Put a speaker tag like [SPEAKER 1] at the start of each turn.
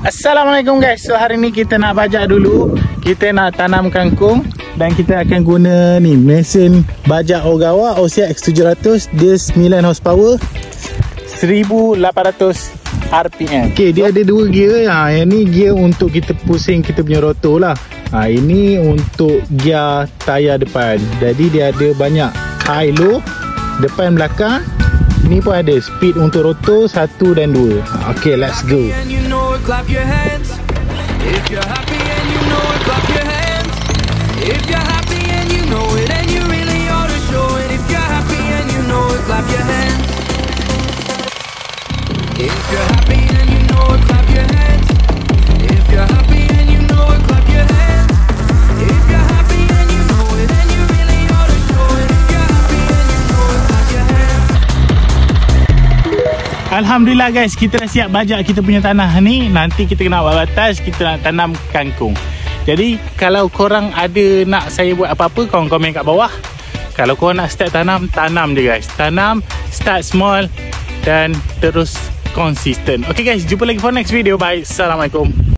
[SPEAKER 1] Assalamualaikum guys. So hari ni kita nak bajak dulu. Kita nak tanam kangkung dan kita akan guna ni mesin bajak Ogawa OCX 700. Dia 9 horsepower, 1800 RPM. Okey, dia ada dua gear. Yang ni gear untuk kita pusing kita punya rotor lah. Ini untuk gear tayar depan. Jadi dia ada banyak high low, depan belakang. Ni pun ada speed untuk rotor 1 dan 2. Okay, let's go. Clap your hands. If you're happy and you know it, clap your hands. If you're happy and you know it, and you really ought to show it. If you're happy and you know it, clap your hands. If you're happy and you know it, clap your hands. If you're happy and you know it, clap your hands. If you're happy and you know it, and you really ought to show it. If you're happy and you know it, clap your hands. Alhamdulillah guys, kita dah siap bajak kita punya tanah ni. Nanti kita kena buat batas, kita nak tanam kangkung. Jadi kalau korang ada nak saya buat apa-apa, korang komen kat bawah. Kalau korang nak start tanam, tanam je guys. Tanam, start small dan terus konsisten. Okay guys, jumpa lagi for next video. Bye. Assalamualaikum.